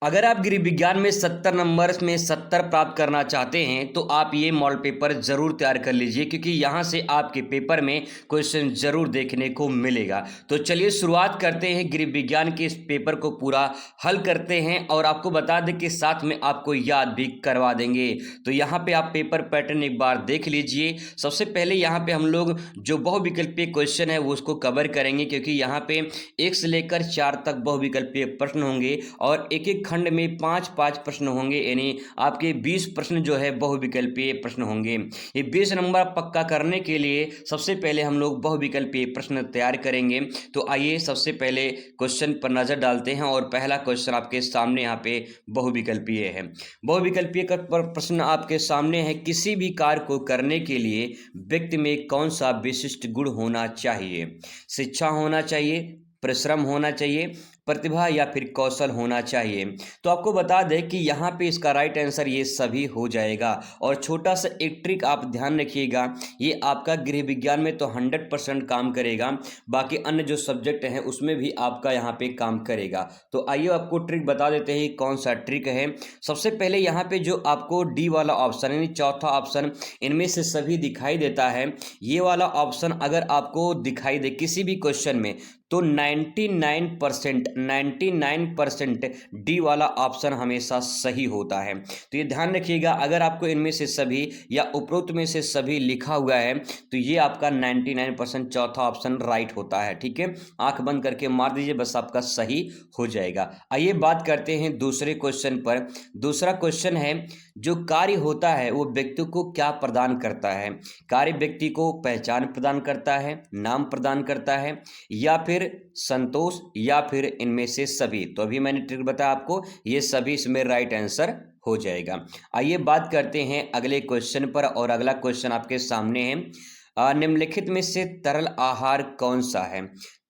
अगर आप गृह विज्ञान में 70 नंबर में 70 प्राप्त करना चाहते हैं तो आप ये मॉडल पेपर ज़रूर तैयार कर लीजिए, क्योंकि यहाँ से आपके पेपर में क्वेश्चन ज़रूर देखने को मिलेगा। तो चलिए शुरुआत करते हैं, गृह विज्ञान के इस पेपर को पूरा हल करते हैं और आपको बता दें कि साथ में आपको याद भी करवा देंगे। तो यहाँ पे आप पेपर पैटर्न एक बार देख लीजिए। सबसे पहले यहाँ पे हम लोग जो बहुविकल्पीय क्वेश्चन है वो उसको कवर करेंगे, क्योंकि यहाँ पे 1 से लेकर 4 तक बहुविकल्पीय प्रश्न होंगे और एक एक खंड में 5-5 प्रश्न होंगे, यानी आपके 20 प्रश्न जो है बहुविकल्पीय प्रश्न होंगे। ये 20 नंबर पक्का करने के लिए सबसे पहले हम लोग बहुविकल्पीय प्रश्न तैयार करेंगे। तो आइए सबसे पहले क्वेश्चन पर नजर डालते हैं और पहला क्वेश्चन आपके सामने यहाँ पे बहुविकल्पीय है। बहुविकल्पीय का प्रश्न आपके सामने है, किसी भी कार्य को करने के लिए व्यक्ति में कौन सा विशिष्ट गुण होना चाहिए? शिक्षा होना चाहिए, परिश्रम होना चाहिए, प्रतिभा या फिर कौशल होना चाहिए। तो आपको बता दें कि यहाँ पे इसका राइट आंसर ये सभी हो जाएगा। और छोटा सा एक ट्रिक आप ध्यान रखिएगा, ये आपका गृह विज्ञान में तो 100% काम करेगा, बाकी अन्य जो सब्जेक्ट हैं उसमें भी आपका यहाँ पे काम करेगा। तो आइए आपको ट्रिक बता देते हैं कौन सा ट्रिक है। सबसे पहले यहाँ पे जो आपको डी वाला ऑप्शन यानी चौथा ऑप्शन इनमें से सभी दिखाई देता है, ये वाला ऑप्शन अगर आपको दिखाई दे किसी भी क्वेश्चन में तो 99% डी वाला ऑप्शन हमेशा सही होता है। तो ये ध्यान रखिएगा, अगर आपको इनमें से सभी या उपरोक्त में से सभी लिखा हुआ है तो ये आपका 99% चौथा ऑप्शन राइट होता है। ठीक है, आंख बंद करके मार दीजिए, बस आपका सही हो जाएगा। आइए बात करते हैं दूसरे क्वेश्चन पर। दूसरा क्वेश्चन है, जो कार्य होता है वो व्यक्ति को क्या प्रदान करता है? कार्य व्यक्ति को पहचान प्रदान करता है, नाम प्रदान करता है, या फिर संतोष, या फिर इनमें से सभी? तो अभी मैंने ट्रिक बताया आपको, ये सभी इसमें राइट आंसर हो जाएगा। आइए बात करते हैं अगले क्वेश्चन पर और अगला क्वेश्चन आपके सामने है, निम्नलिखित में से तरल आहार कौन सा है?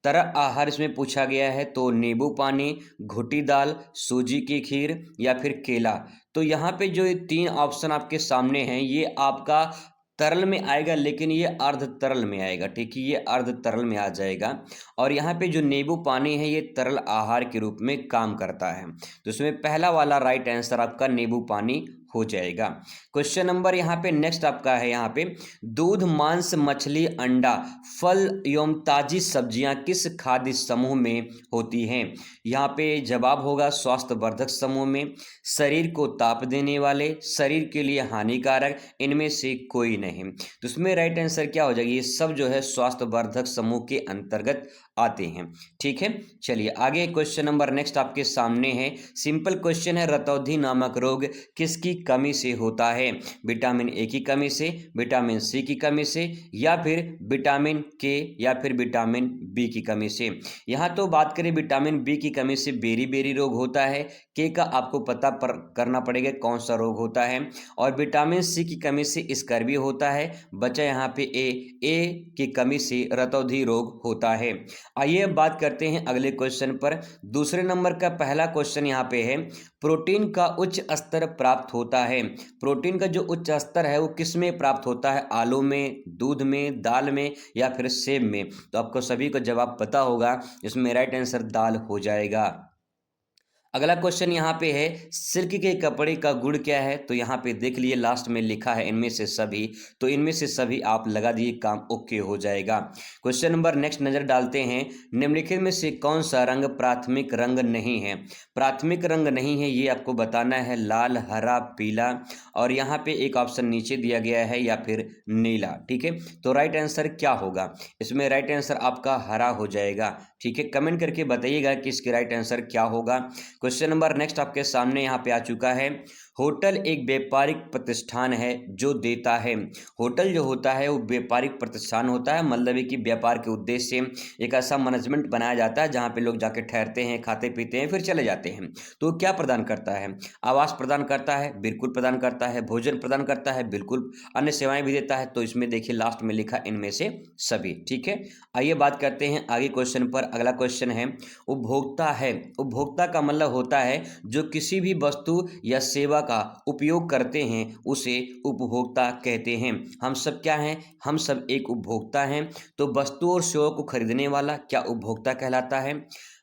तरल आहार इसमें पूछा गया है, तो नींबू पानी, घुटी दाल, सूजी की खीर या फिर केला। तो यहाँ पे जो 3 ऑप्शन आपके सामने हैं ये आपका तरल में आएगा, लेकिन ये अर्ध तरल में आएगा। ठीक है, ये अर्ध तरल में आ जाएगा। और यहाँ पे जो नींबू पानी है ये तरल आहार के रूप में काम करता है। तो इसमें पहला वाला राइट आंसर आपका नींबू पानी हो जाएगा। क्वेश्चन नंबर यहाँ पे नेक्स्ट आपका है, यहाँ पे दूध, मांस, मछली, अंडा, फल एवं ताजी सब्जियां किस खाद्य समूह में होती हैं? यहाँ पे जवाब होगा स्वास्थ्य वर्धक समूह में, शरीर को ताप देने वाले, शरीर के लिए हानिकारक, इनमें से कोई नहीं। तो इसमें राइट आंसर क्या हो जाएगा? ये सब जो है स्वास्थ्य वर्धक समूह के अंतर्गत आते हैं। ठीक है, चलिए आगे क्वेश्चन नंबर नेक्स्ट आपके सामने है। सिंपल क्वेश्चन है, रतौंधी नामक रोग किसकी कमी से होता है? विटामिन ए की कमी से, विटामिन सी की कमी से, या फिर विटामिन के, या फिर विटामिन बी की कमी से? यहाँ तो बात करें विटामिन बी की कमी से बेरी बेरी रोग होता है, के का आपको पता करना पड़ेगा कौन सा रोग होता है, और विटामिन सी की कमी से स्कर्वी होता है। बचा यहाँ पे ए की कमी से रतौंधी रोग होता है। आइए अब बात करते हैं अगले क्वेश्चन पर। दूसरे नंबर का पहला क्वेश्चन यहाँ पे है, प्रोटीन का उच्च स्तर प्राप्त होता है। प्रोटीन का जो उच्च स्तर है वो किस में प्राप्त होता है? आलू में, दूध में, दाल में, या फिर सेब में? तो आपको सभी को जवाब पता होगा, इसमें राइट आंसर दाल हो जाएगा। अगला क्वेश्चन यहाँ पे है, सिल्क के कपड़े का गुण क्या है? तो यहाँ पे देख लिए लास्ट में लिखा है इनमें से सभी, तो इनमें से सभी आप लगा दिए, काम ओके हो जाएगा। क्वेश्चन नंबर नेक्स्ट नजर डालते हैं, निम्नलिखित में से कौन सा रंग प्राथमिक रंग नहीं है? प्राथमिक रंग नहीं है ये आपको बताना है, लाल, हरा, पीला, और यहाँ पे एक ऑप्शन नीचे दिया गया है, या फिर नीला। ठीक है, तो राइट आंसर क्या होगा? इसमें राइट आंसर आपका हरा हो जाएगा। ठीक है, कमेंट करके बताइएगा कि इसके राइट आंसर क्या होगा। क्वेश्चन नंबर नेक्स्ट आपके सामने यहाँ पे आ चुका है, होटल एक व्यापारिक प्रतिष्ठान है जो देता है। होटल जो होता है वो व्यापारिक प्रतिष्ठान होता है, मतलब है कि व्यापार के उद्देश्य से एक ऐसा मैनेजमेंट बनाया जाता है जहाँ पे लोग जाके ठहरते हैं, खाते पीते हैं, फिर चले जाते हैं। तो क्या प्रदान करता है? आवास प्रदान करता है, बिल्कुल प्रदान करता है। भोजन प्रदान करता है, बिल्कुल। अन्य सेवाएं भी देता है, तो इसमें देखिए लास्ट में लिखा इनमें से सभी। ठीक है, आइए बात करते हैं आगे क्वेश्चन पर। अगला क्वेश्चन है, उपभोक्ता है। उपभोक्ता का मतलब होता है जो किसी भी वस्तु या सेवा का उपयोग करते हैं उसे उपभोक्ता कहते हैं। हम सब क्या हैं? हम सब एक उपभोक्ता हैं। तो वस्तु और सेवा को खरीदने वाला क्या उपभोक्ता कहलाता है?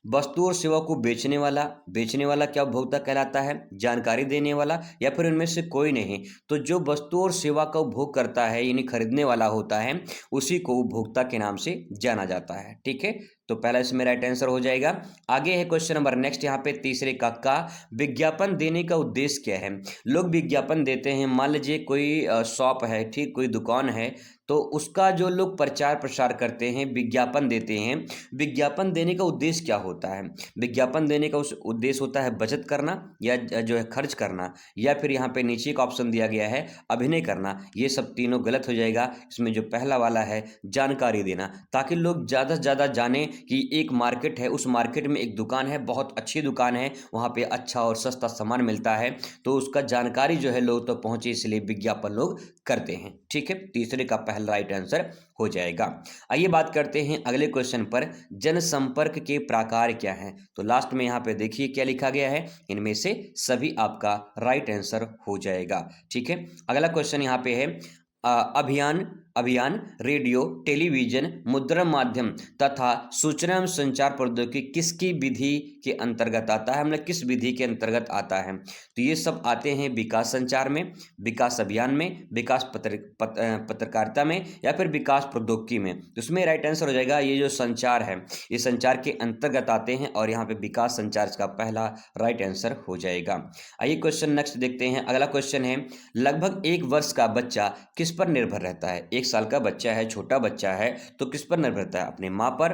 वस्तु और सेवा को बेचने वाला क्या उपभोक्ता कहलाता है? जानकारी देने वाला, या फिर उनमें से कोई नहीं? तो जो वस्तु और सेवा का उपभोग करता है यानी खरीदने वाला होता है, उसी को उपभोक्ता के नाम से जाना जाता है। ठीक है, तो पहला इसमें राइट आंसर हो जाएगा। आगे है क्वेश्चन नंबर नेक्स्ट, यहाँ पे तीसरे का विज्ञापन देने का उद्देश्य क्या है? लोग विज्ञापन देते हैं, मान लीजिए कोई शॉप है, ठीक, कोई दुकान है, तो उसका जो लोग प्रचार प्रसार करते हैं, विज्ञापन देते हैं, विज्ञापन देने का उद्देश्य क्या होता है? विज्ञापन देने का उस उद्देश्य होता है बचत करना, या जो है खर्च करना, या फिर यहाँ पे नीचे एक ऑप्शन दिया गया है अभिनय करना। ये सब तीनों गलत हो जाएगा। इसमें जो पहला वाला है जानकारी देना, ताकि लोग ज़्यादा से ज़्यादा जाने कि एक मार्केट है, उस मार्केट में एक दुकान है, बहुत अच्छी दुकान है, वहाँ पे अच्छा और सस्ता सामान मिलता है, तो उसका जानकारी जो है लोग तक पहुँचे, इसलिए विज्ञापन लोग करते हैं। ठीक है, तीसरे का पहला राइट आंसर हो जाएगा। आइए बात करते हैं अगले क्वेश्चन पर, जनसंपर्क के प्रकार क्या हैं? तो लास्ट में यहाँ पे देखिए क्या लिखा गया है, इनमें से सभी आपका राइट आंसर हो जाएगा। ठीक है, अगला क्वेश्चन यहाँ पे है अभियान अभियान रेडियो, टेलीविजन, मुद्रण माध्यम तथा सूचना एवं संचार प्रौद्योगिकी किसकी विधि के अंतर्गत आता है? मतलब किस विधि के अंतर्गत आता है? तो ये सब आते हैं विकास संचार में, विकास अभियान में, विकास पत्रकारिता में, या फिर विकास प्रौद्योगिकी में। तो इसमें राइट आंसर हो जाएगा ये जो संचार है, ये संचार के अंतर्गत आते हैं, और यहाँ पे विकास संचार इसका पहला राइट आंसर हो जाएगा। आइए क्वेश्चन नेक्स्ट देखते हैं। अगला क्वेश्चन है, लगभग 1 वर्ष का बच्चा किस पर निर्भर रहता है? 1 साल का बच्चा है, छोटा बच्चा है, तो किस पर निर्भर रहता है? अपने माँ पर,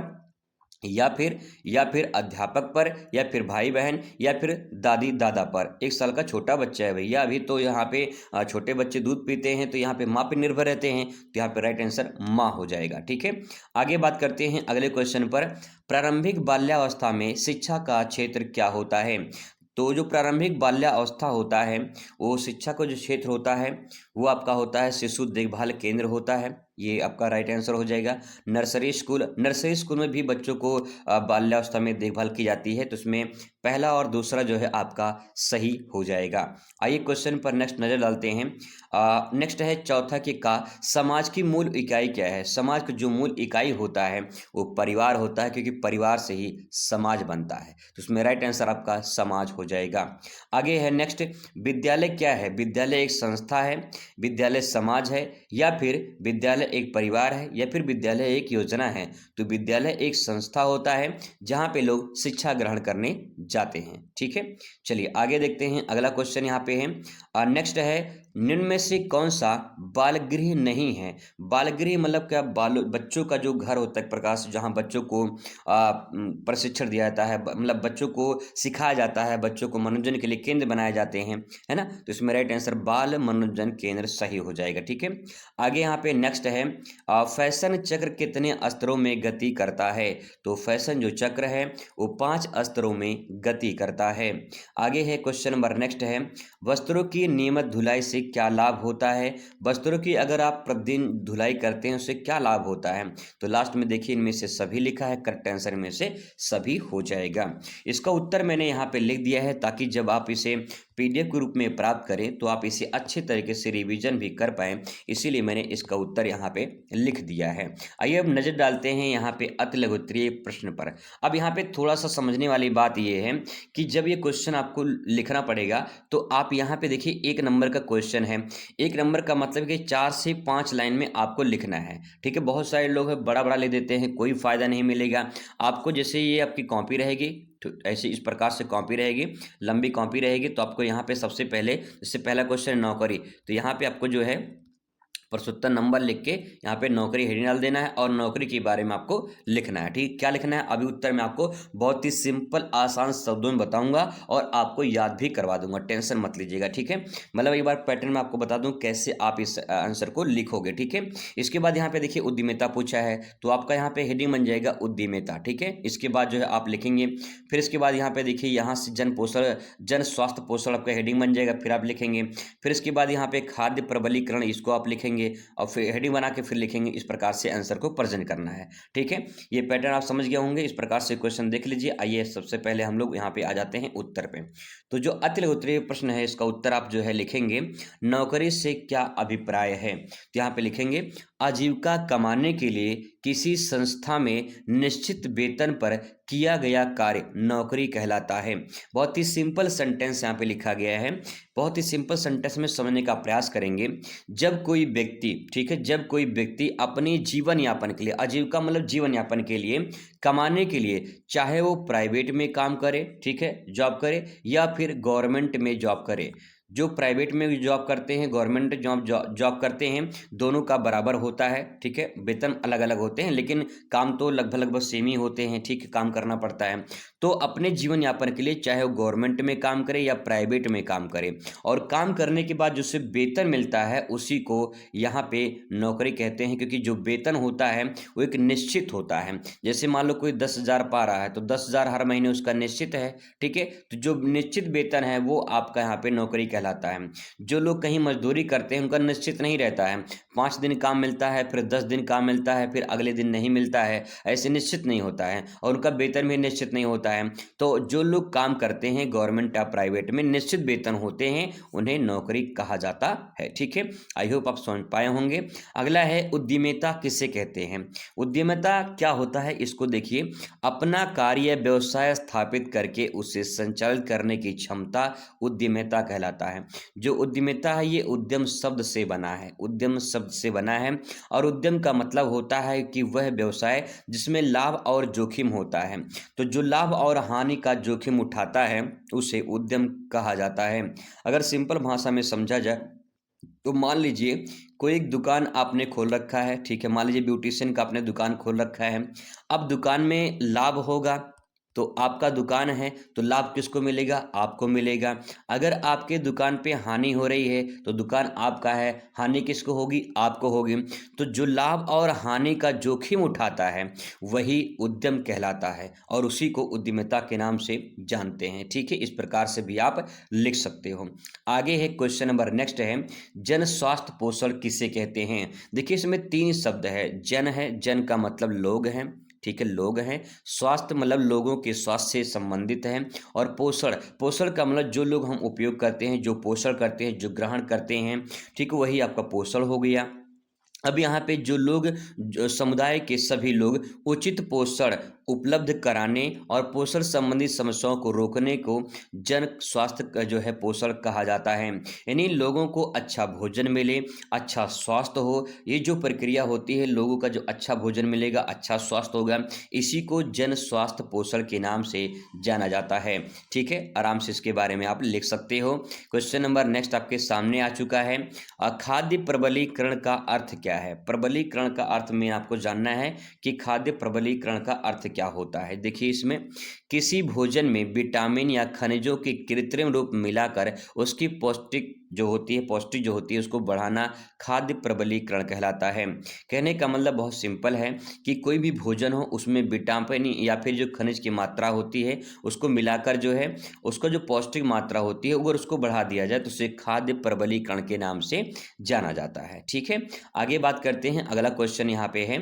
या फिर अध्यापक पर, या फिर भाई बहन, या फिर दादी दादा पर। 1 साल का छोटा बच्चा है भैया, अभी तो यहाँ पे छोटे बच्चे दूध पीते हैं, तो यहाँ पे माँ पे निर्भर रहते हैं, तो यहाँ पे राइट आंसर माँ हो जाएगा। ठीक है, आगे बात करते हैं अगले क्वेश्चन पर, प्रारंभिक बाल्यावस्था में शिक्षा का क्षेत्र क्या होता है? तो जो प्रारंभिक बाल्यावस्था होता है, वो शिक्षा का जो क्षेत्र होता है वो आपका होता है शिशु देखभाल केंद्र होता है, ये आपका राइट आंसर हो जाएगा। नर्सरी स्कूल में भी बच्चों को बाल्यावस्था में देखभाल की जाती है, तो इसमें पहला और दूसरा जो है आपका सही हो जाएगा। आइए क्वेश्चन पर नेक्स्ट नज़र डालते हैं। नेक्स्ट है चौथा का समाज की मूल इकाई क्या है? समाज का जो मूल इकाई होता है वो परिवार होता है, क्योंकि परिवार से ही समाज बनता है, तो उसमें राइट आंसर आपका समाज हो जाएगा। आगे है नेक्स्ट, विद्यालय क्या है? विद्यालय एक संस्था है, विद्यालय समाज है, या फिर विद्यालय एक परिवार है, या फिर विद्यालय एक योजना है? तो विद्यालय एक संस्था होता है जहां पे लोग शिक्षा ग्रहण करने जाते हैं। ठीक है, चलिए आगे देखते हैं। अगला क्वेश्चन यहाँ पे है, नेक्स्ट है, निम्न में से कौन सा बाल गृह नहीं है? बाल गृह मतलब क्या? बच्चों का जो घर होता है, प्रकाश, जहाँ बच्चों को प्रशिक्षण दिया जाता है, मतलब बच्चों को सिखाया जाता है, बच्चों को मनोरंजन के लिए केंद्र बनाए जाते हैं, है ना? तो इसमें राइट आंसर बाल मनोरंजन केंद्र सही हो जाएगा। ठीक है, आगे यहाँ पे नेक्स्ट है, फैशन चक्र कितने स्तरों में गति करता है? तो फैशन जो चक्र है वो 5 स्तरों में गति करता है। आगे है क्वेश्चन नंबर नेक्स्ट है, वस्त्रों की नियमित धुलाई से क्या लाभ होता है? वस्त्रों की अगर आप प्रतिदिन धुलाई करते हैं उससे क्या लाभ होता है? तो लास्ट में देखिए इनमें से सभी लिखा है, करेक्ट आंसर में से सभी हो जाएगा। इसका उत्तर मैंने यहाँ पे लिख दिया है, ताकि जब आप इसे PDF के रूप में प्राप्त करें तो आप इसे अच्छे तरीके से रिवीजन भी कर पाएँ, इसीलिए मैंने इसका उत्तर यहाँ पे लिख दिया है। आइए अब नज़र डालते हैं यहाँ पे अति लघुत्तरीय प्रश्न पर। अब यहाँ पे थोड़ा सा समझने वाली बात ये है कि जब ये क्वेश्चन आपको लिखना पड़ेगा, तो आप यहाँ पे देखिए 1 नंबर का क्वेश्चन है। 1 नंबर का मतलब कि 4 से 5 लाइन में आपको लिखना है। ठीक है, बहुत सारे लोग बड़ा बड़ा ले देते हैं, कोई फ़ायदा नहीं मिलेगा आपको। जैसे ये आपकी कॉपी रहेगी, तो ऐसे इस प्रकार से कॉपी रहेगी, लंबी कॉपी रहेगी, तो आपको यहाँ पे सबसे पहले, जैसे पहला क्वेश्चन नौकरी, तो यहाँ पे आपको जो है प्रश्नोत्तर नंबर लिख के यहाँ पे नौकरी हेडिंग डाल देना है, और नौकरी के बारे में आपको लिखना है। ठीक, क्या लिखना है? अभी उत्तर में आपको बहुत ही सिंपल आसान शब्दों में बताऊंगा और आपको याद भी करवा दूंगा, टेंशन मत लीजिएगा। ठीक है, मतलब एक बार पैटर्न में आपको बता दूं कैसे आप इस आंसर को लिखोगे। ठीक है, इसके बाद यहाँ पे देखिए उद्यमिता पूछा है, तो आपका यहाँ पे हेडिंग बन जाएगा उद्यमिता। ठीक है, इसके बाद जो है आप लिखेंगे, फिर इसके बाद यहाँ पे देखिए यहाँ से जन स्वास्थ्य पोषण आपका हेडिंग बन जाएगा, फिर आप लिखेंगे। फिर इसके बाद यहाँ पे खाद्य प्रबलीकरण, इसको आप लिखेंगे, और फिर हेडिंग बना के फिर लिखेंगे। इस प्रकार से आंसर को प्रेजेंट करना है। ठीक है, ये पैटर्न आप समझ गए होंगे। इस प्रकार से क्वेश्चन देख लीजिए। आइए सबसे पहले हम लोग यहाँ पे आ जाते हैं उत्तर पे। तो जो अति लघुत्तरीय प्रश्न है, इसका उत्तर आप जो है लिखेंगे, नौकरी से क्या अभिप्राय है? तो यहाँ पे लिखेंगे, आजीविका कमाने के लिए किसी संस्था में निश्चित वेतन पर किया गया कार्य नौकरी कहलाता है। बहुत ही सिंपल सेंटेंस यहाँ पे लिखा गया है, बहुत ही सिंपल सेंटेंस में समझने का प्रयास करेंगे। जब कोई व्यक्ति, ठीक है, जब कोई व्यक्ति अपने जीवन यापन के लिए, आजीविका मतलब जीवन यापन के लिए, कमाने के लिए, चाहे वो प्राइवेट में काम करे, ठीक है, जॉब करे, या फिर गवर्नमेंट में जॉब करे, जो प्राइवेट में जॉब करते हैं, गवर्नमेंट जॉब करते हैं, दोनों का बराबर होता है, ठीक है, वेतन अलग अलग होते हैं लेकिन काम तो लगभग सेम ही होते हैं, ठीक है, काम करना पड़ता है। तो अपने जीवन यापन के लिए चाहे वो गवर्नमेंट में काम करे या प्राइवेट में काम करे, और काम करने के बाद जो उसे वेतन मिलता है उसी को यहाँ पे नौकरी कहते हैं, क्योंकि जो वेतन होता है वो एक निश्चित होता है। जैसे मान लो कोई 10,000 पा रहा है तो 10,000 हर महीने उसका निश्चित है, ठीक है, तो जो निश्चित वेतन है वो आपका यहाँ पे नौकरी कहलाता है। जो लोग कहीं मजदूरी करते हैं उनका निश्चित नहीं रहता है, 5 दिन काम मिलता है, फिर 10 दिन काम मिलता है, फिर अगले दिन नहीं मिलता है, ऐसे निश्चित नहीं होता है, और उनका वेतन भी निश्चित नहीं होता है। तो जो लोग काम करते हैं गवर्नमेंट या प्राइवेट में, निश्चित वेतन होते हैं, उन्हें नौकरी कहा जाता है, ठीक है। आई होप आप समझ पाए होंगे। अगला है उद्यमिता किसे कहते हैं। उद्यमिता क्या होता है इसको देखिए, अपना कार्य व्यवसाय स्थापित करके उसे संचालित करने की क्षमता उद्यमिता कहलाता है। जो उद्यमिता है ये उद्यम शब्द से बना है, उद्यम शब्द से बना है, और उद्यम का मतलब होता है कि वह व्यवसाय जिसमें लाभ और जोखिम होता है। तो जो लाभ और हानि का जोखिम उठाता है उसे उद्यम कहा जाता है। अगर सिंपल भाषा में समझा जाए तो मान लीजिए कोई एक दुकान आपने खोल रखा है, ठीक है, मान लीजिए ब्यूटिशियन का आपने दुकान खोल रखा है। अब दुकान में लाभ होगा तो आपका दुकान है तो लाभ किसको मिलेगा, आपको मिलेगा। अगर आपके दुकान पे हानि हो रही है तो दुकान आपका है, हानि किसको होगी, आपको होगी। तो जो लाभ और हानि का जोखिम उठाता है वही उद्यम कहलाता है, और उसी को उद्यमिता के नाम से जानते हैं, ठीक है। इस प्रकार से भी आप लिख सकते हो। आगे है क्वेश्चन नंबर नेक्स्ट है, जन स्वास्थ्य पोषण किसे कहते हैं। देखिए इसमें 3 शब्द है, जन है, जन का मतलब लोग हैं, ठीक है, लोग हैं। स्वास्थ्य मतलब लोगों के स्वास्थ्य से संबंधित है, और पोषण, पोषण का मतलब जो लोग हम उपयोग करते हैं, जो पोषण करते हैं, जो ग्रहण करते हैं, ठीक है, वही आपका पोषण हो गया। अब यहाँ पे जो लोग, जो समुदाय के सभी लोग उचित पोषण उपलब्ध कराने और पोषण संबंधी समस्याओं को रोकने को जन स्वास्थ्य का जो है पोषण कहा जाता है। यानी लोगों को अच्छा भोजन मिले, अच्छा स्वास्थ्य हो, ये जो प्रक्रिया होती है, लोगों का जो अच्छा भोजन मिलेगा, अच्छा स्वास्थ्य होगा, इसी को जन स्वास्थ्य पोषण के नाम से जाना जाता है, ठीक है। आराम से इसके बारे में आप लिख सकते हो। क्वेश्चन नंबर नेक्स्ट आपके सामने आ चुका है, खाद्य प्रबलीकरण का अर्थ क्या है। प्रबलीकरण का अर्थ में आपको जानना है कि खाद्य प्रबलीकरण का अर्थ क्या होता है। देखिए इसमें किसी भोजन में विटामिन या खनिजों के कृत्रिम रूप मिलाकर उसकी पौष्टिक जो होती है उसको बढ़ाना खाद्य प्रबलीकरण कहलाता है। कहने का मतलब बहुत सिंपल है कि कोई भी भोजन हो उसमें विटामिन या फिर जो खनिज की मात्रा होती है उसको मिलाकर जो है उसका जो पौष्टिक मात्रा होती है अगर उसको बढ़ा दिया जाए तो उसे खाद्य प्रबलीकरण के नाम से जाना जाता है, ठीक है। आगे बात करते हैं, अगला क्वेश्चन यहाँ पे है,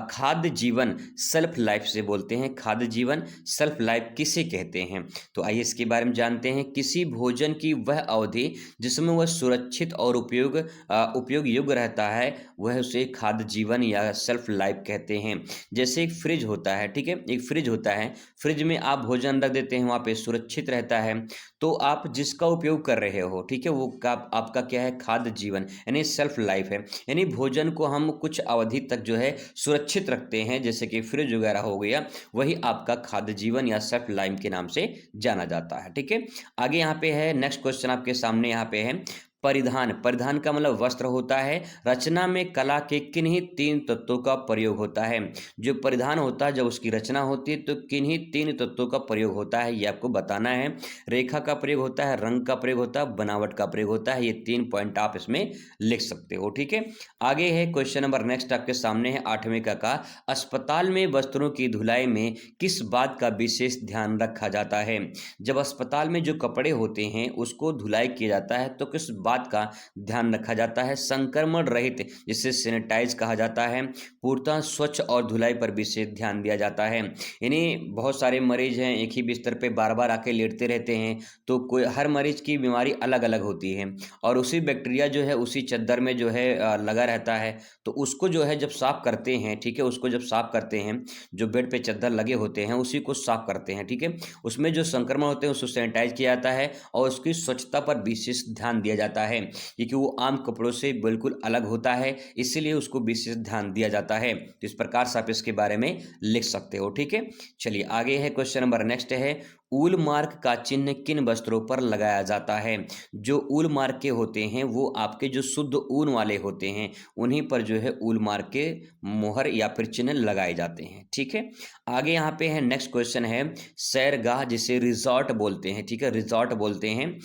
खाद्य जीवन सेल्फ लाइफ से बोलते हैं, खाद्य जीवन सेल्फ लाइफ किसे कहते हैं। तो आइए इसके बारे में जानते हैं। किसी भोजन की वह अवधि जिसमें वह सुरक्षित और उपयोग योग्य रहता है वह उसे खाद्य जीवन या सेल्फ लाइफ कहते हैं। जैसे एक फ्रिज होता है, ठीक है, एक फ्रिज होता है, फ्रिज में आप भोजन रख देते हैं, वहाँ पे सुरक्षित रहता है, तो आप जिसका उपयोग कर रहे हो, ठीक है, वो आपका क्या है, खाद्य जीवन यानी सेल्फ लाइफ है। यानी भोजन को हम कुछ अवधि तक जो है सुरक्षित रखते हैं, जैसे कि फ्रिज वगैरह हो गया, वही आपका खाद्य जीवन या सेल्फ लाइफ के नाम से जाना जाता है, ठीक है। आगे यहाँ पे है नेक्स्ट क्वेश्चन आपके सामने यहाँ पे है, परिधान, परिधान का मतलब वस्त्र होता है। रचना में कला के किन्हीं 3 तत्वों का प्रयोग होता है। जो परिधान होता है जब उसकी रचना होती है तो किन्हीं 3 तत्वों का प्रयोग होता है, ये आपको बताना है। रेखा का प्रयोग होता है, रंग का प्रयोग होता है, बनावट का प्रयोग होता है। ये 3 पॉइंट आप इसमें लिख सकते हो, ठीक है। आगे है क्वेश्चन नंबर नेक्स्ट आपके सामने है 8वें का अस्पताल में वस्त्रों की धुलाई में किस बात का विशेष ध्यान रखा जाता है। जब अस्पताल में जो कपड़े होते हैं उसको धुलाई किया जाता है तो किस बात का ध्यान रखा जाता है। संक्रमण रहित, जिसे सैनिटाइज कहा जाता है। पूर्णतः स्वच्छ और धुलाई पर विशेष ध्यान दिया जाता है। यानी बहुत सारे मरीज हैं, एक ही बिस्तर पे बार बार आके लेटते रहते हैं, तो कोई हर मरीज की बीमारी अलग अलग होती है, और उसी बैक्टीरिया जो है उसी चद्दर में जो है लगा रहता है। तो उसको जो है जब साफ करते हैं, ठीक है, उसको जब साफ करते हैं, जो बेड पे चद्दर लगे होते हैं उसी को साफ करते हैं, ठीक है। उसमें जो संक्रमण होते हैं उसको सैनिटाइज किया जाता है और उसकी स्वच्छता पर विशेष ध्यान दिया जाता है, क्योंकि वो आम कपड़ों से बिल्कुल अलग होता है, इसीलिए उसको विशेष ध्यान दिया जाता है। तो इस प्रकार से आप इसके बारे में लिख सकते हो, ठीक है। चलिए आगे है क्वेश्चन नंबर नेक्स्ट है, ऊल मार्क का चिन्ह किन वस्त्रों पर लगाया जाता है। जो ऊल मार्क के होते हैं वो आपके जो शुद्ध ऊन वाले होते हैं उन्हीं पर जो है ऊल मार्क के मोहर या फिर चिन्ह लगाए जाते हैं, ठीक है। आगे यहाँ पे है नेक्स्ट क्वेश्चन है, सैरगाह जिसे रिजॉर्ट बोलते हैं, ठीक है, रिजॉर्ट बोलते हैं,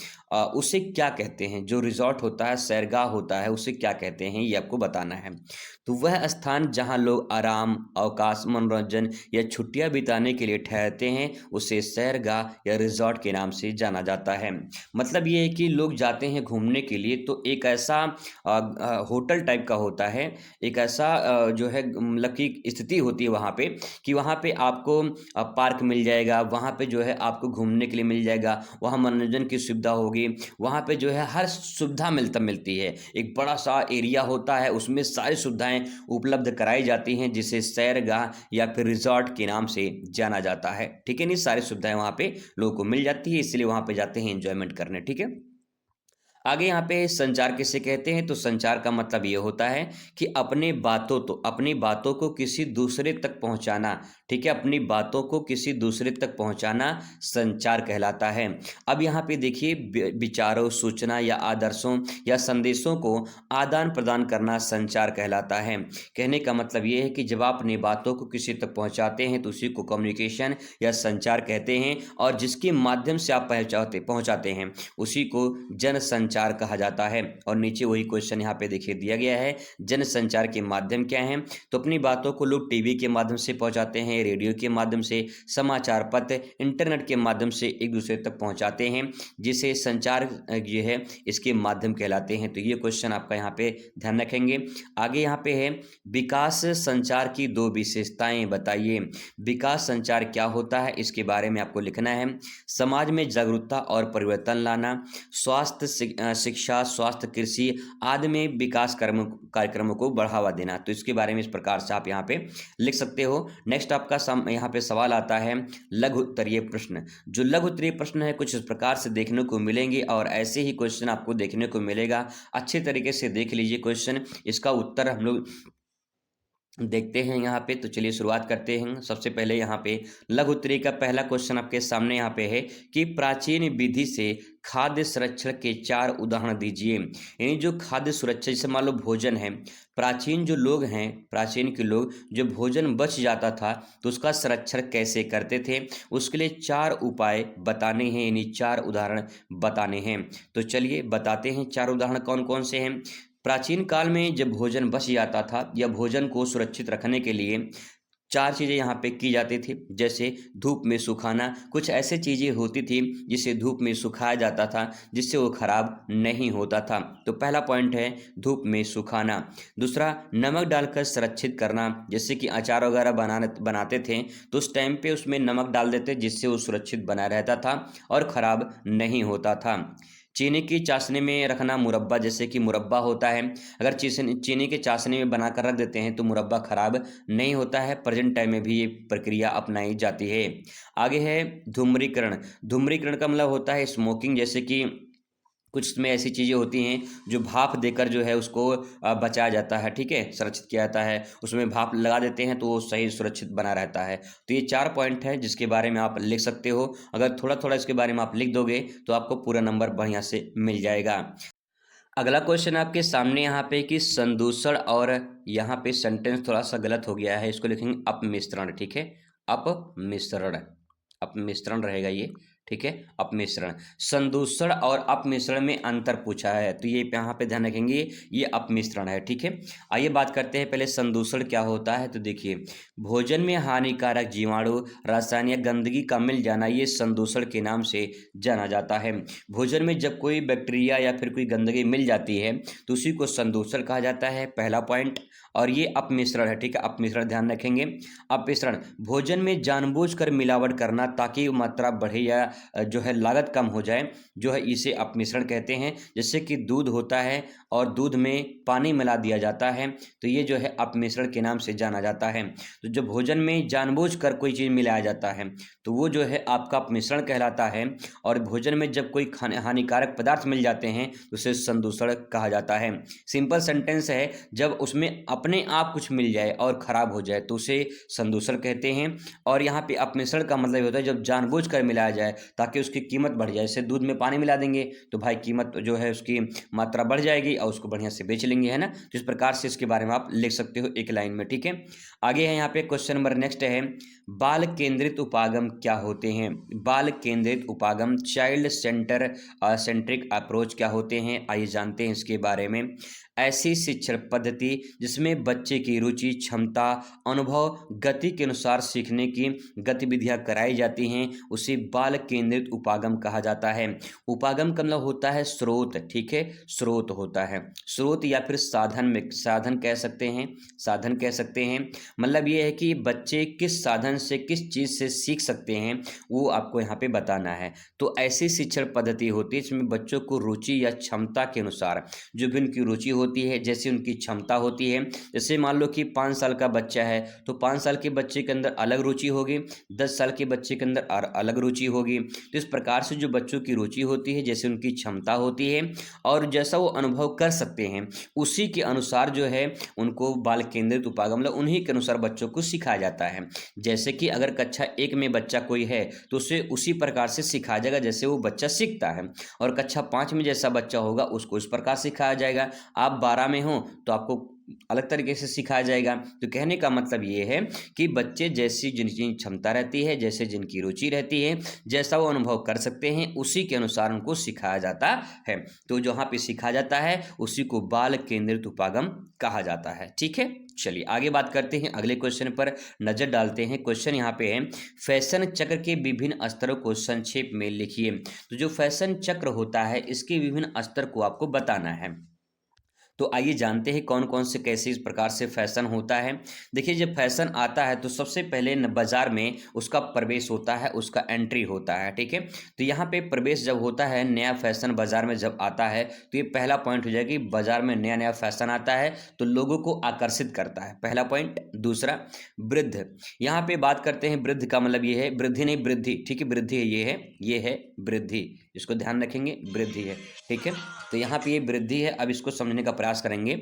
उसे क्या कहते हैं। जो रिजॉर्ट होता है, सैरगाह होता है, उसे क्या कहते हैं ये आपको बताना है। तो वह स्थान जहाँ लोग आराम, अवकाश, मनोरंजन या छुट्टियां बिताने के लिए ठहरते हैं उसे सैरगाह या रिजॉर्ट के नाम से जाना जाता है। मतलब ये है कि लोग जाते हैं घूमने के लिए, तो एक ऐसा होटल टाइप का होता है, एक ऐसा जो है मतलब की स्थिति होती है वहाँ पे, कि वहाँ पे आपको पार्क मिल जाएगा, वहाँ पे जो है आपको घूमने के लिए मिल जाएगा, वहाँ मनोरंजन की सुविधा होगी, वहाँ पे जो है हर सुविधा मिलती है। एक बड़ा सा एरिया होता है, उसमें सारी सुविधाएं उपलब्ध कराई जाती हैं, जिसे सैरगाह या फिर रिजॉर्ट के नाम से जाना जाता है, ठीक है। नहीं, सारी सुविधाएं वहाँ पे लोगों को मिल जाती है, इसलिए वहाँ पे जाते हैं एंजॉयमेंट करने, ठीक है। आगे यहाँ पे संचार किसे कहते हैं, तो संचार का मतलब ये होता है कि अपनी बातों को किसी दूसरे तक पहुँचाना, ठीक है, अपनी बातों को किसी दूसरे तक पहुँचाना संचार कहलाता है। अब यहाँ पे देखिए, विचारों, सूचना या आदर्शों या संदेशों को आदान प्रदान करना संचार कहलाता है। कहने का मतलब ये है कि जब आप अपनी बातों को किसी तक पहुँचाते हैं तो उसी को कम्युनिकेशन या संचार कहते हैं, और जिसके माध्यम से आप पहुँचाते हैं उसी को जन संचार कहा जाता है। और नीचे वही क्वेश्चन यहाँ पे देखिए दिया गया है, जन संचार के माध्यम क्या हैं। तो अपनी बातों को लोग टीवी के माध्यम से पहुंचाते हैं, रेडियो के माध्यम से, समाचार पत्र, इंटरनेट के माध्यम से एक दूसरे तक पहुंचाते हैं, जिसे संचार ये है इसके माध्यम कहलाते हैं। तो ये क्वेश्चन आपका यहाँ पे ध्यान रखेंगे। आगे यहाँ पे है, विकास संचार की दो विशेषताएं बताइए। विकास संचार क्या होता है इसके बारे में आपको लिखना है। समाज में जागरूकता और परिवर्तन लाना, स्वास्थ्य, शिक्षा, स्वास्थ्य, कृषि आदि में विकास कार्यक्रमों को बढ़ावा देना। तो इसके बारे में इस प्रकार से आप यहाँ पे लिख सकते हो। नेक्स्ट आपका यहाँ पे सवाल आता है लघु उत्तरीय प्रश्न। जो लघु उत्तरीय प्रश्न है कुछ इस प्रकार से देखने को मिलेंगे, और ऐसे ही क्वेश्चन आपको देखने को मिलेगा। अच्छे तरीके से देख लीजिए क्वेश्चन, इसका उत्तर हम लोग देखते हैं यहाँ पे। तो चलिए शुरुआत करते हैं। सबसे पहले यहाँ पे लघु उत्तरीय का पहला क्वेश्चन आपके सामने यहाँ पे है कि प्राचीन विधि से खाद्य संरक्षण के 4 उदाहरण दीजिए। यानी जो खाद्य सुरक्षा, जैसे मान लो भोजन है, प्राचीन जो लोग हैं, प्राचीन के लोग जो भोजन बच जाता था तो उसका संरक्षण कैसे करते थे, उसके लिए 4 उपाय बताने हैं, यानी 4 उदाहरण बताने हैं। तो चलिए बताते हैं 4 उदाहरण कौन कौन से हैं। प्राचीन काल में जब भोजन बच जाता था या भोजन को सुरक्षित रखने के लिए 4 चीज़ें यहाँ पे की जाती थी। जैसे धूप में सुखाना, कुछ ऐसी चीज़ें होती थी जिसे धूप में सुखाया जाता था जिससे वो खराब नहीं होता था। तो पहला पॉइंट है धूप में सुखाना। दूसरा, नमक डालकर संरक्षित करना। जैसे कि अचार वगैरह बनाते थे तो उस टाइम पे उसमें नमक डाल देते जिससे वो सुरक्षित बना रहता था और ख़राब नहीं होता था। चीनी की चाशनी में रखना मुरब्बा, जैसे कि मुरब्बा होता है, अगर चीनी के चाशनी में बनाकर रख देते हैं तो मुरब्बा खराब नहीं होता है। प्रेजेंट टाइम में भी ये प्रक्रिया अपनाई जाती है। आगे है धूम्रीकरण। धूम्रीकरण का मतलब होता है स्मोकिंग, जैसे कि कुछ उसमें ऐसी चीज़ें होती हैं जो भाप देकर जो है उसको बचाया जाता है, ठीक है, सुरक्षित किया जाता है। उसमें भाप लगा देते हैं तो वो सही सुरक्षित बना रहता है। तो ये 4 पॉइंट है जिसके बारे में आप लिख सकते हो। अगर थोड़ा थोड़ा इसके बारे में आप लिख दोगे तो आपको पूरा नंबर बढ़िया से मिल जाएगा। अगला क्वेश्चन आपके सामने यहाँ पे कि संदूषण, और यहाँ पे सेंटेंस थोड़ा सा गलत हो गया है, इसको लिखेंगे अपमिश्रण, ठीक है, अपमिश्रण, अपमिश्रण रहेगा ये, ठीक है, अपमिश्रण। संदूषण और अपमिश्रण में अंतर पूछा है, तो ये यहाँ पे ध्यान रखेंगे, ये अपमिश्रण है। ठीक है, आइए बात करते हैं पहले संदूषण क्या होता है। तो देखिए, भोजन में हानिकारक जीवाणु, रसायन या गंदगी का मिल जाना, ये संदूषण के नाम से जाना जाता है। भोजन में जब कोई बैक्टीरिया या फिर कोई गंदगी मिल जाती है तो उसी को संदूषण कहा जाता है, पहला पॉइंट। और ये अपमिश्रण है। ठीक है, अपमिश्रण ध्यान रखेंगे। अपमिश्रण, भोजन में जानबूझकर मिलावट करना ताकि मात्रा बढ़े या जो है लागत कम हो जाए, जो है इसे अपमिश्रण कहते हैं। जैसे कि दूध होता है और दूध में पानी मिला दिया जाता है, तो ये जो है अपमिश्रण के नाम से जाना जाता है। तो जो भोजन में जानबूझकर कोई चीज़ मिलाया जाता है तो वो जो है आपका अपमिश्रण कहलाता है। और भोजन में जब कोई खाने हानिकारक पदार्थ मिल जाते हैं तो उसे संदूषण कहा जाता है। सिंपल सेंटेंस है, जब उसमें अपने आप कुछ मिल जाए और खराब हो जाए तो उसे संदूषण कहते हैं। और यहाँ पे अपमिश्रण का मतलब होता है जब जानबूझकर मिलाया जाए ताकि उसकी कीमत बढ़ जाए। जैसे दूध में पानी मिला देंगे तो भाई कीमत जो है उसकी मात्रा बढ़ जाएगी और उसको बढ़िया से बेच लेंगे, है ना। तो इस प्रकार से इसके बारे में आप लिख सकते हो एक लाइन में। ठीक है, आगे है यहाँ पे क्वेश्चन नंबर नेक्स्ट है, बाल केंद्रित उपागम क्या होते हैं। बाल केंद्रित उपागम, चाइल्ड सेंट्रिक अप्रोच क्या होते हैं, आइए जानते हैं इसके बारे में। ऐसी शिक्षण पद्धति जिसमें बच्चे की रुचि, क्षमता, अनुभव, गति के अनुसार सीखने की गतिविधियां कराई जाती हैं, उसे बाल केंद्रित उपागम कहा जाता है। उपागम का मतलब होता है स्रोत। ठीक है, स्रोत होता है, स्रोत या फिर साधन में, साधन कह सकते हैं, साधन कह सकते हैं। मतलब ये है कि बच्चे किस साधन से, किस चीज़ से सीख सकते हैं, वो आपको यहाँ पे बताना है। तो ऐसी शिक्षण पद्धति होती है जिसमें बच्चों को रुचि या क्षमता के अनुसार, जो भी उनकी रुचि होती है, जैसे उनकी क्षमता होती है। जैसे मान लो कि 5 साल का बच्चा है तो 5 साल के बच्चे के अंदर अलग रुचि होगी, 10 साल के बच्चे के अंदर अलग रुचि होगी। तो इस प्रकार से जो बच्चों की रुचि होती है, जैसे उनकी क्षमता होती है और जैसा वो अनुभव कर सकते हैं, उसी के अनुसार जो है उनको बाल केंद्रित उपागम, मतलब उन्हीं के अनुसार बच्चों को सिखाया जाता है। जैसे कि अगर कक्षा 1 में बच्चा कोई है तो उसे उसी प्रकार से सिखाया जाएगा जैसे वो बच्चा सीखता है, और कक्षा 5 में जैसा बच्चा होगा उसको इस प्रकार सिखाया जाएगा। आप 12 में हो तो आपको अलग तरीके से सिखाया जाएगा। तो कहने का मतलब ये है कि बच्चे जैसी जिनकी क्षमता रहती है, जैसे जिनकी रुचि रहती है, जैसा वो अनुभव कर सकते हैं, उसी के अनुसार उनको सिखाया जाता है। तो जहाँ पे सिखाया जाता है उसी को बाल केंद्रित उपागम कहा जाता है। ठीक है, चलिए आगे बात करते हैं, अगले क्वेश्चन पर नजर डालते हैं। क्वेश्चन यहाँ पे है, फैशन चक्र के विभिन्न स्तरों को संक्षेप में लिखिए। तो जो फैशन चक्र होता है इसके विभिन्न स्तर को आपको बताना है। तो आइए जानते हैं कौन कौन से कैसे इस प्रकार से फैशन होता है। देखिए, जब फैशन आता है तो सबसे पहले बाजार में उसका प्रवेश होता है, उसका एंट्री होता है। ठीक है, तो यहाँ पे प्रवेश जब होता है, नया फैशन बाजार में जब आता है तो ये पहला पॉइंट हो जाएगा कि बाजार में नया नया फैशन आता है तो लोगों को आकर्षित करता है, पहला पॉइंट। दूसरा, वृद्ध, यहाँ पे बात करते हैं, वृद्ध का मतलब ये है, वृद्धि नहीं वृद्धि, ठीक है, वृद्धि है, ये है वृद्धि, इसको ध्यान रखेंगे, वृद्धि है। ठीक है, तो यहाँ पे ये वृद्धि है। अब इसको समझने का प्रयास करेंगे।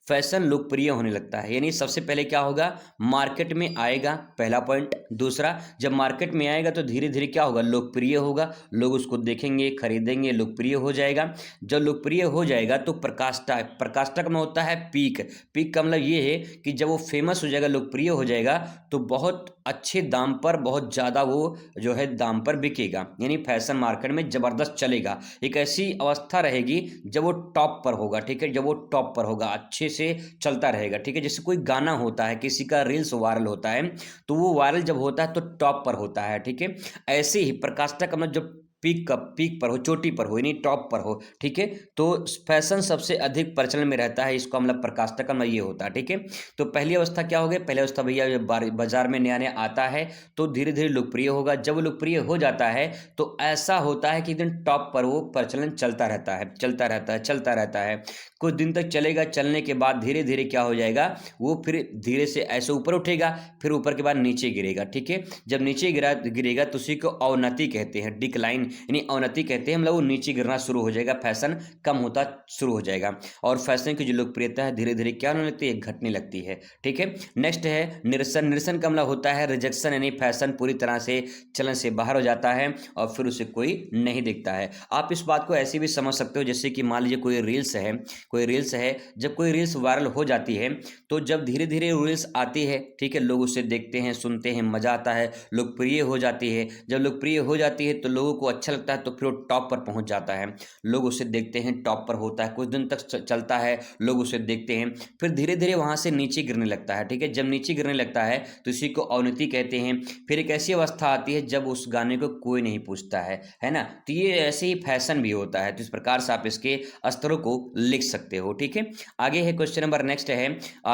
फैशन लोकप्रिय होने लगता है, यानी सबसे पहले क्या होगा, मार्केट में आएगा, पहला पॉइंट। दूसरा, जब मार्केट में आएगा तो धीरे धीरे क्या होगा, लोकप्रिय होगा, लोग उसको देखेंगे, खरीदेंगे, लोकप्रिय हो जाएगा। जब लोकप्रिय हो जाएगा तो प्रकाष्ठा, प्रकाष्ठक में होता है पीक। पीक का मतलब ये है कि जब वो फेमस हो जाएगा, लोकप्रिय हो जाएगा तो बहुत अच्छे दाम पर, बहुत ज़्यादा वो जो है दाम पर बिकेगा, यानी फैशन मार्केट में ज़बरदस्त चलेगा। एक ऐसी अवस्था रहेगी जब वो टॉप पर होगा। ठीक है, जब वो टॉप पर होगा, अच्छे से चलता रहेगा। ठीक है, जैसे कोई गाना होता है, किसी का रील्स वायरल होता है तो वो वायरल जब होता है तो टॉप पर होता है। ठीक है, ऐसे ही प्रकाष्ठा का मतलब जब पीक पर हो, चोटी पर हो, यानी टॉप पर हो। ठीक है, तो फैशन सबसे अधिक प्रचलन में रहता है, इसको मतलब प्रकाष्ठा का मतलब ये होता है। ठीक है, तो पहली अवस्था क्या हो गई, पहली अवस्था भैया जब बाजार में नया नया आता है तो धीरे धीरे लोकप्रिय होगा। जब लोकप्रिय हो जाता है तो ऐसा होता है कि दिन टॉप पर वो प्रचलन चलता रहता है, चलता रहता है, चलता रहता है, कुछ दिन तक चलेगा। चलने के बाद धीरे धीरे क्या हो जाएगा, वो फिर धीरे से ऐसे ऊपर उठेगा, फिर ऊपर के बाद नीचे गिरेगा। ठीक है, जब नीचे गिरेगा तो उसी को अवनति कहते हैं, डिक्लाइन, यानी अवनति कहते हैं, मतलब वो नीचे गिरना शुरू हो जाएगा, फैशन कम होता शुरू हो जाएगा और फैशन की जो लोकप्रियता है धीरे धीरे क्या होने लगती है, घटने लगती है। ठीक है, नेक्स्ट है निरसन। निरसन का मतलब होता है रिजेक्शन, यानी फैशन पूरी तरह से चलन से बाहर हो जाता है और फिर उसे कोई नहीं देखता है। आप इस बात को ऐसे भी समझ सकते हो, जैसे कि मान लीजिए कोई रील्स है, जब कोई रील्स वायरल हो जाती है तो जब धीरे धीरे रील्स आती है, ठीक है, लोग उसे देखते हैं, सुनते हैं, मजा आता है, लोकप्रिय हो जाती है। जब लोकप्रिय हो जाती है तो लोगों को अच्छा लगता है, तो फिर वो टॉप पर पहुंच जाता है, लोग उसे देखते हैं, टॉप पर होता है, कुछ दिन तक चलता है, लोग उसे देखते हैं, फिर धीरे धीरे वहां से नीचे गिरने लगता है। ठीक है, जब नीचे गिरने लगता है तो इसी को अवनति कहते हैं। फिर एक ऐसी अवस्था आती है जब उस गाने को कोई नहीं पूछता है ना। तो ये ऐसे ही फैशन भी होता है। तो इस प्रकार से आप इसके स्तरों को लिख सकते हो। ठीक है, आगे है क्वेश्चन नंबर नेक्स्ट है,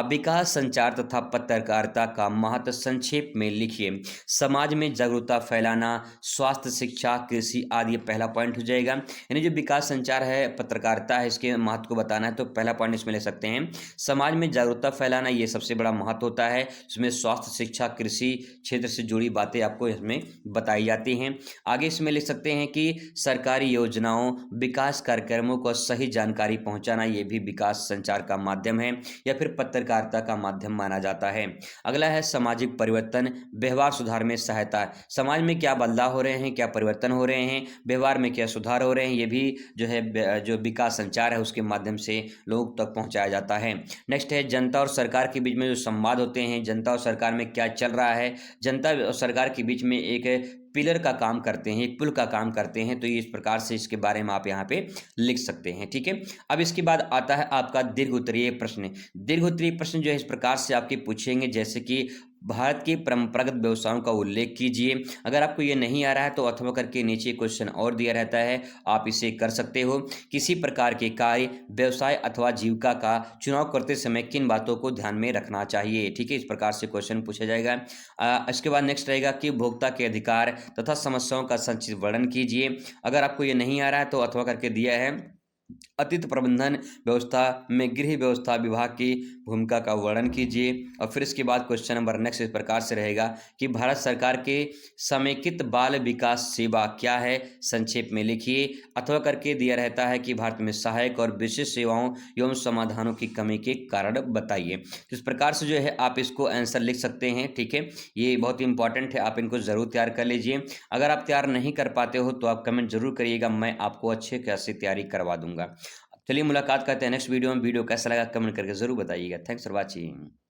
विकास संचार तथा पत्रकारिता का महत्व संक्षेप में लिखिए। समाज में जागरूकता फैलाना, स्वास्थ्य, शिक्षा, कृषि आदि, पहला पॉइंट हो जाएगा। यानी जो विकास संचार है, पत्रकारिता है, इसके महत्व को बताना है तो पहला पॉइंट इसमें ले सकते हैं। समाज में जागरूकता फैलाना, ये सबसे बड़ा महत्व होता है। इसमें स्वास्थ्य, शिक्षा, कृषि क्षेत्र से जुड़ी बातें आपको इसमें बताई जाती हैं। आगे इसमें लिख सकते हैं कि सरकारी योजनाओं, विकास कार्यक्रमों को सही जानकारी पहुंचाना, ये भी विकास संचार का माध्यम है या फिर पत्रकारिता का माध्यम माना जाता है। अगला है सामाजिक परिवर्तन, व्यवहार सुधार में सहायता। समाज में क्या बदलाव हो रहे हैं, क्या परिवर्तन हो रहे हैं, व्यवहार में क्या सुधार हो रहे हैं, ये भी जो है जो विकास संचार है उसके माध्यम से लोगों तक पहुंचाया जाता है। नेक्स्ट है जनता और सरकार के बीच में जो संवाद होते हैं, जनता और सरकार में क्या चल रहा है, जनता और सरकार के बीच में एक पिलर का काम करते हैं, एक पुल का काम करते हैं। तो ये इस प्रकार से इसके बारे में आप यहाँ पे लिख सकते हैं। ठीक है, अब इसके बाद आता है आपका दीर्घ उत्तरीय प्रश्न। दीर्घ उत्तरीय प्रश्न जो है इस प्रकार से आपके पूछेंगे, जैसे कि भारत के परंपरागत व्यवसायों का उल्लेख कीजिए। अगर आपको ये नहीं आ रहा है तो अथवा करके नीचे क्वेश्चन और दिया रहता है, आप इसे कर सकते हो। किसी प्रकार के कार्य, व्यवसाय अथवा जीविका का चुनाव करते समय किन बातों को ध्यान में रखना चाहिए। ठीक है, इस प्रकार से क्वेश्चन पूछा जाएगा। इसके बाद नेक्स्ट रहेगा कि उपभोक्ता के अधिकार तथा समस्याओं का संक्षिप्त वर्णन कीजिए। अगर आपको ये नहीं आ रहा है तो अथवा करके दिया है, अतिथि प्रबंधन व्यवस्था में गृह व्यवस्था विभाग की भूमिका का वर्णन कीजिए। और फिर इसके बाद क्वेश्चन नंबर नेक्स्ट इस प्रकार से रहेगा कि भारत सरकार के समेकित बाल विकास सेवा क्या है, संक्षेप में लिखिए। अथवा करके दिया रहता है कि भारत में सहायक और विशेष सेवाओं एवं समाधानों की कमी के कारण बताइए। तो इस प्रकार से जो है आप इसको आंसर लिख सकते हैं। ठीक है, ये बहुत ही इंपॉर्टेंट है, आप इनको जरूर तैयार कर लीजिए। अगर आप तैयार नहीं कर पाते हो तो आप कमेंट जरूर करिएगा, मैं आपको अच्छे कैसे तैयारी करवा दूंगा। चलिए मुलाकात करते हैं नेक्स्ट वीडियो में। वीडियो कैसा लगा कमेंट करके जरूर बताइएगा। Thanks for watching.